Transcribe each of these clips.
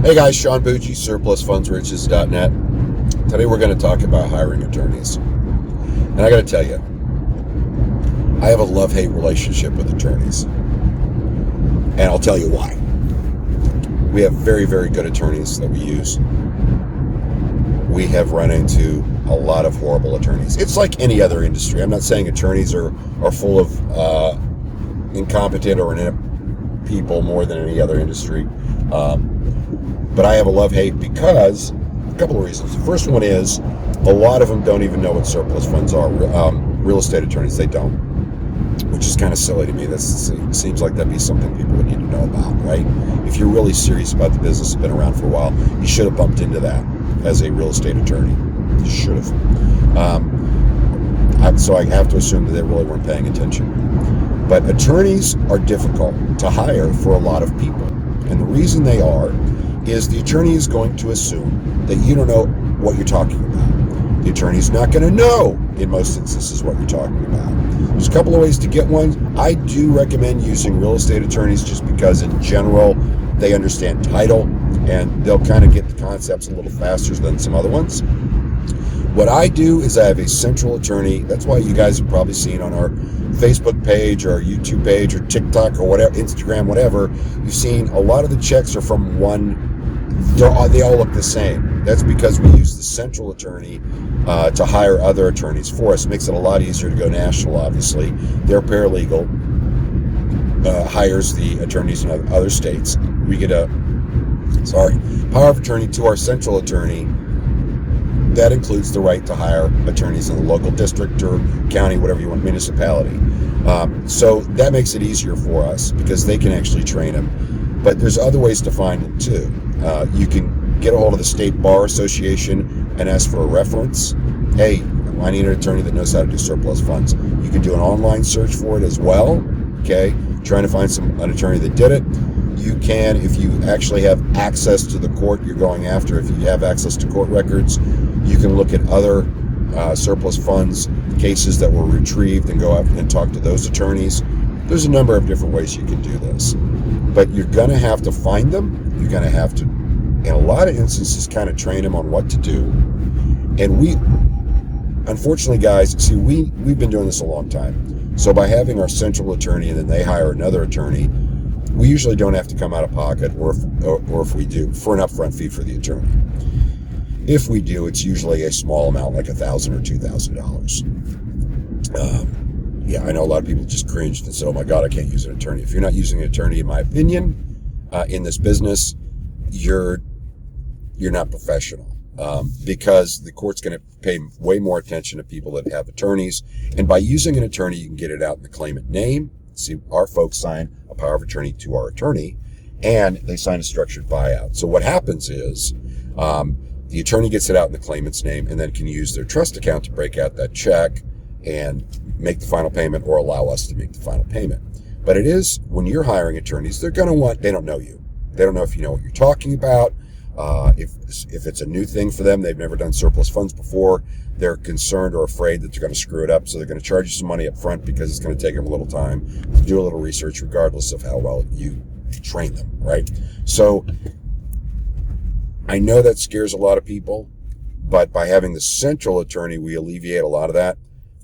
Hey guys, Sean Bucci, surplusfundsriches.net. Today we're going to talk about hiring attorneys. And I got to tell you, I have a love-hate relationship with attorneys. And I'll tell you why. We have very, very good attorneys that we use. We have run into a lot of horrible attorneys. It's like any other industry. I'm not saying attorneys are full of incompetent or inept people more than any other industry. But I have a love-hate because a couple of reasons. The first one is a lot of them don't even know what surplus funds are. Real estate attorneys, they don't, which is kind of silly to me. That seems like that'd be something people would need to know about, right? If you're really serious about the business, been around for a while, you should have bumped into that as a real estate attorney. You should have. So I have to assume that they really weren't paying attention. But attorneys are difficult to hire for a lot of people. And the reason they are is the attorney is going to assume that you don't know what you're talking about. The attorney's not going to know, in most instances, what you're talking about. There's a couple of ways to get one. I do recommend using real estate attorneys just because, in general, they understand title and they'll kind of get the concepts a little faster than some other ones. What I do is I have a central attorney. That's why you guys have probably seen on our Facebook page or our YouTube page or TikTok or whatever, Instagram, whatever, you've seen a lot of the checks are from one. They all look the same. That's because we use the central attorney to hire other attorneys for us. It makes it a lot easier to go national, obviously. Their paralegal hires the attorneys in other states. We get a power of attorney to our central attorney. That includes the right to hire attorneys in the local district or county, whatever you want, municipality. So that makes it easier for us because they can actually train them. But there's other ways to find them too. You can get a hold of the State Bar Association and ask for a reference. Hey, I need an attorney that knows how to do surplus funds. You can do an online search for it as well. Okay, trying to find an attorney that did it. You can, if you actually have access to the court you're going after, if you have access to court records, you can look at other surplus funds cases that were retrieved and go out and talk to those attorneys. There's a number of different ways you can do this. But you're going to have to find them. You're going to have to, in a lot of instances, kind of train them on what to do. And we, unfortunately, guys, see, we've been doing this a long time. So by having our central attorney and then they hire another attorney, we usually don't have to come out of pocket, or if we do, for an upfront fee for the attorney. If we do, it's usually a small amount, like $1,000 or $2,000. Yeah, I know a lot of people just cringed and said, "Oh my God, I can't use an attorney." If you're not using an attorney, in my opinion, in this business, you're not professional, because the court's going to pay way more attention to people that have attorneys. And by using an attorney, you can get it out in the claimant name. See, our folks sign a power of attorney to our attorney, and they sign a structured buyout. So what happens is the attorney gets it out in the claimant's name and then can use their trust account to break out that check and make the final payment or allow us to make the final payment. But it is, when you're hiring attorneys, they don't know you. They don't know if you know what you're talking about. If it's a new thing for them, they've never done surplus funds before, they're concerned or afraid that they're going to screw it up. So they're going to charge you some money up front because it's going to take them a little time to do a little research, regardless of how well you train them, right? So I know that scares a lot of people, but by having the central attorney, we alleviate a lot of that.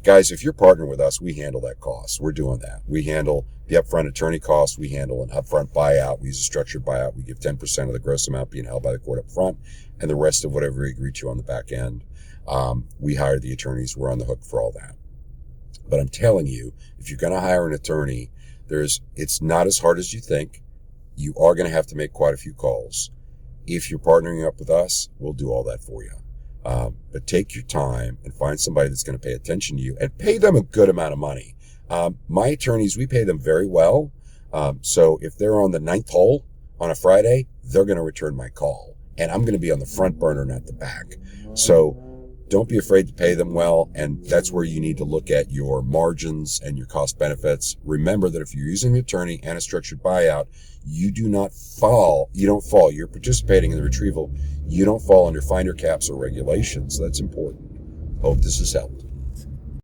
Guys, if you're partnering with us, we handle that cost. We're doing that. We handle the upfront attorney cost. We handle an upfront buyout. We use a structured buyout. We give 10% of the gross amount being held by the court up front, and the rest of whatever we agree to on the back end. We hire the attorneys. We're on the hook for all that. But I'm telling you, if you're going to hire an attorney, it's not as hard as you think. You are going to have to make quite a few calls. If you're partnering up with us, we'll do all that for you. But take your time and find somebody that's going to pay attention to you and pay them a good amount of money. My attorneys, we pay them very well. So if they're on the 9th hole on a Friday, they're going to return my call. And I'm going to be on the front burner, not the back. So don't be afraid to pay them well. And that's where you need to look at your margins and your cost benefits. Remember that if you're using an attorney and a structured buyout, you don't fall. You're participating in the retrieval. You don't fall under finder caps or regulations. That's important. Hope this has helped.